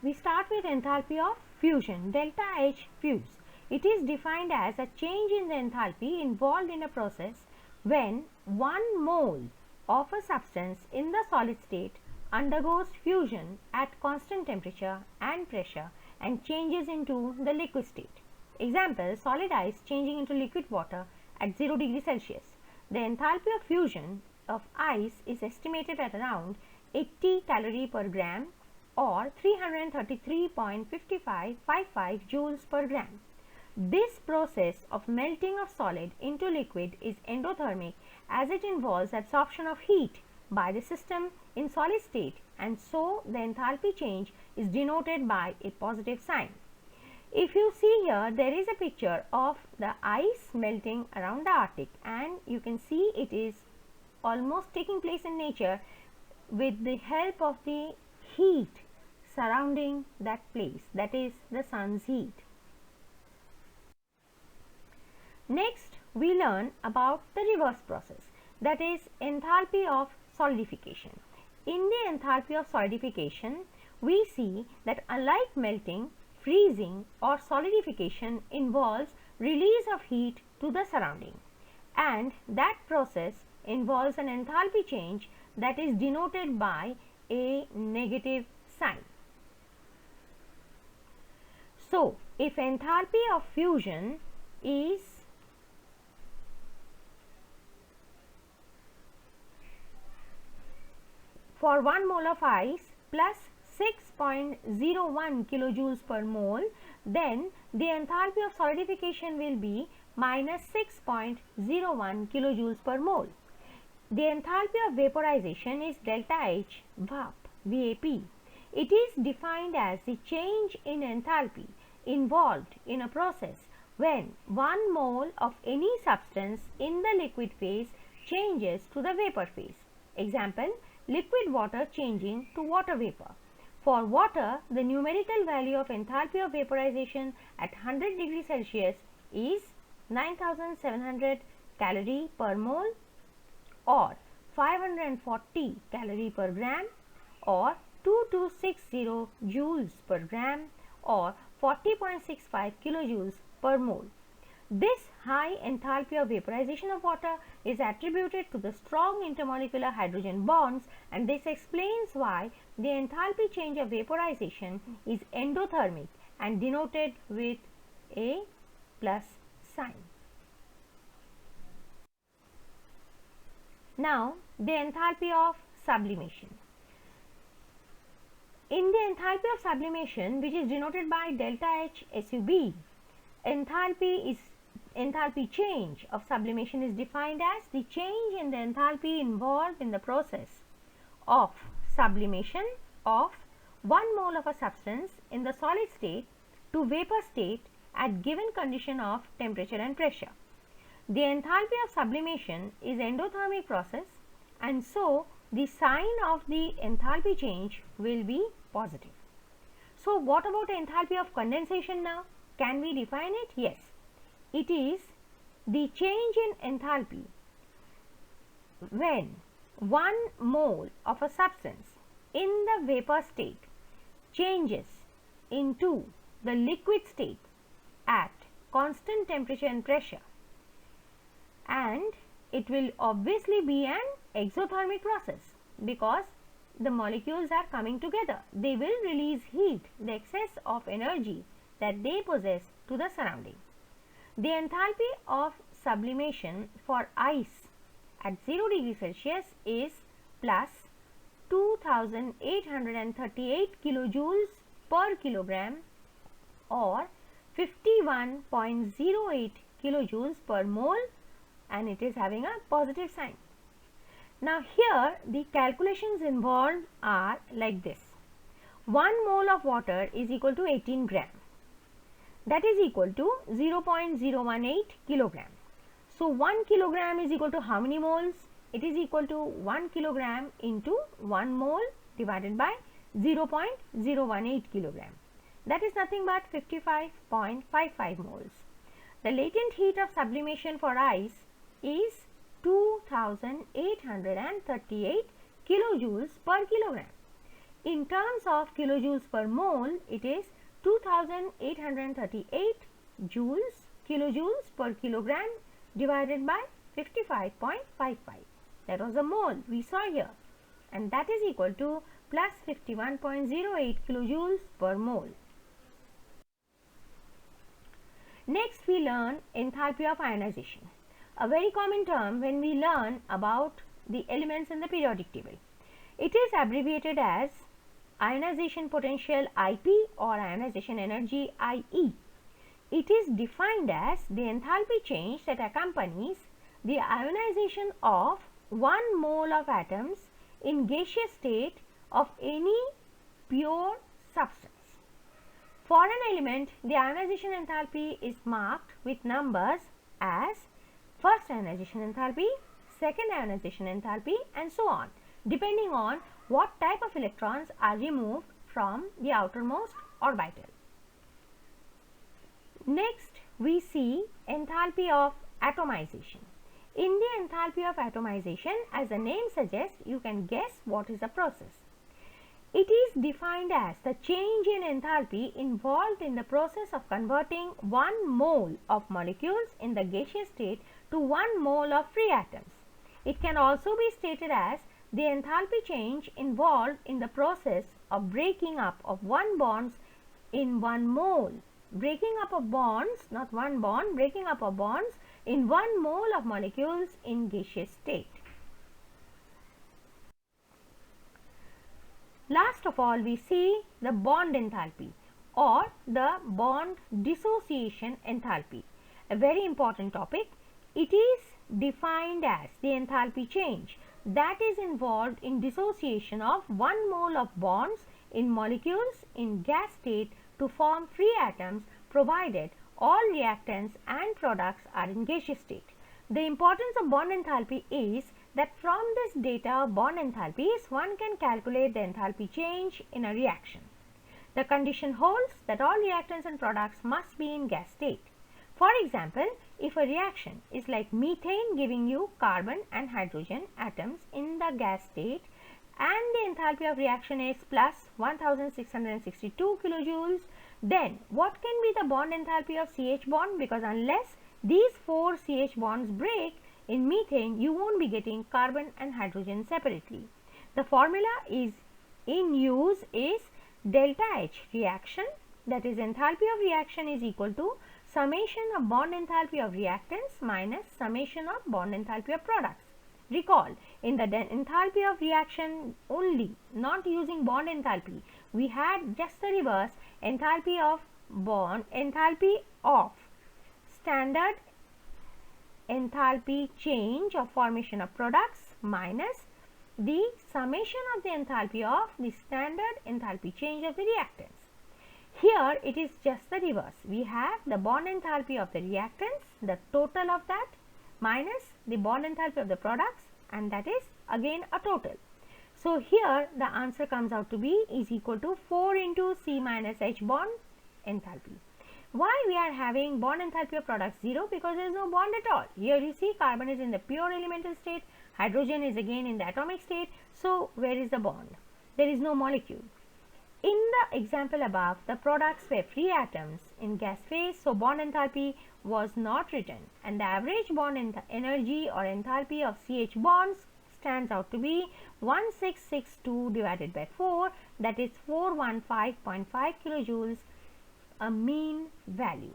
we start with enthalpy of fusion, delta H fuse. It is defined as a change in the enthalpy involved in a process when 1 mole of a substance in the solid state undergoes fusion at constant temperature and pressure and changes into the liquid state. Example, solid ice changing into liquid water at 0 degree Celsius. The enthalpy of fusion of ice is estimated at around 80 calorie per gram or 333.5555 joules per gram. This process of melting of solid into liquid is endothermic as it involves absorption of heat by the system in solid state, and so the enthalpy change is denoted by a positive sign. If you see here, there is a picture of the ice melting around the Arctic, and you can see it is almost taking place in nature with the help of the heat surrounding that place, that is the sun's heat. Next, we learn about the reverse process, that is enthalpy of solidification. In the enthalpy of solidification, we see that unlike melting, freezing or solidification involves release of heat to the surrounding, and that process involves an enthalpy change that is denoted by a negative sign. So, if enthalpy of fusion is for 1 mole of ice plus 6.01 kilojoules per mole, then the enthalpy of solidification will be minus 6.01 kilojoules per mole. The enthalpy of vaporization is delta H VAP. It is defined as the change in enthalpy involved in a process when 1 mole of any substance in the liquid phase changes to the vapor phase. Example, liquid water changing to water vapor. For water, the numerical value of enthalpy of vaporization at 100 degrees Celsius is 9700 calorie per mole or 540 calorie per gram or 2260 joules per gram or 40.65 kilojoules per mole. This high enthalpy of vaporization of water is attributed to the strong intermolecular hydrogen bonds, and this explains why the enthalpy change of vaporization is endothermic and denoted with a plus sign. Now, the enthalpy of sublimation. In the enthalpy of sublimation, which is denoted by delta H SUB, enthalpy change of sublimation is defined as the change in the enthalpy involved in the process of sublimation of 1 mole of a substance in the solid state to vapor state at given condition of temperature and pressure. The enthalpy of sublimation is endothermic process, and so the sign of the enthalpy change will be positive. So, what about enthalpy of condensation now? Can we define it? Yes. It is the change in enthalpy when 1 mole of a substance in the vapor state changes into the liquid state at constant temperature and pressure, and it will obviously be an exothermic process because the molecules are coming together. They will release heat, the excess of energy that they possess, to the surrounding. The enthalpy of sublimation for ice at 0 degree Celsius is plus 2838 kilojoules per kilogram or 51.08 kilojoules per mole, and it is having a positive sign. Now, here the calculations involved are like this. 1 mole of water is equal to 18 gram. That is equal to 0.018 kilogram. So, 1 kilogram is equal to how many moles? It is equal to 1 kilogram into 1 mole divided by 0.018 kilogram. That is nothing but 55.55 moles. The latent heat of sublimation for ice is 2838 kilojoules per kilogram. In terms of kilojoules per mole, it is 2838 kilojoules per kilogram divided by 55.55. That was a mole we saw here, and that is equal to plus 51.08 kilojoules per mole. Next, we learn enthalpy of ionization, a very common term when we learn about the elements in the periodic table. It is abbreviated as ionization potential IP or ionization energy IE. It is defined as the enthalpy change that accompanies the ionization of 1 mole of atoms in gaseous state of any pure substance. For an element, the ionization enthalpy is marked with numbers as first ionization enthalpy, second ionization enthalpy, and so on, depending on what type of electrons are removed from the outermost orbital. Next, we see enthalpy of atomization. In the enthalpy of atomization, as the name suggests, you can guess what is the process. It is defined as the change in enthalpy involved in the process of converting 1 mole of molecules in the gaseous state to 1 mole of free atoms. It can also be stated as the enthalpy change involved in the process of breaking up of 1 bonds in 1 mole. Breaking up of bonds, not 1 bond, breaking up of bonds in 1 mole of molecules in gaseous state. Last of all, we see the bond enthalpy or the bond dissociation enthalpy, a very important topic. It is defined as the enthalpy change that is involved in dissociation of 1 mole of bonds in molecules in gas state to form free atoms, provided all reactants and products are in gaseous state. The importance of bond enthalpy is that from this data of bond enthalpies, one can calculate the enthalpy change in a reaction. The condition holds that all reactants and products must be in gas state. For example, if a reaction is like methane giving you carbon and hydrogen atoms in the gas state and the enthalpy of reaction is plus 1662 kilojoules, then what can be the bond enthalpy of CH bond? Because unless these 4 CH bonds break in methane, you won't be getting carbon and hydrogen separately. The formula is in use is delta H reaction, that is enthalpy of reaction is equal to summation of bond enthalpy of reactants minus summation of bond enthalpy of products. Recall, in the enthalpy of reaction only, not using bond enthalpy, we had just the reverse, enthalpy of bond, enthalpy of standard enthalpy change of formation of products minus the summation of the enthalpy of the standard enthalpy change of the reactants. Here it is just the reverse. We have the bond enthalpy of the reactants, the total of that, minus the bond enthalpy of the products, and that is again a total. So here the answer comes out to be is equal to 4 into C minus H bond enthalpy. Why we are having bond enthalpy of products 0? Because there is no bond at all. Here you see carbon is in the pure elemental state, hydrogen is again in the atomic state. So where is the bond? There is no molecule. In the example above, the products were free atoms in gas phase, so bond enthalpy was not written, and the average bond energy or enthalpy of CH bonds stands out to be 1662 divided by 4, that is 415.5 kilojoules, a mean value.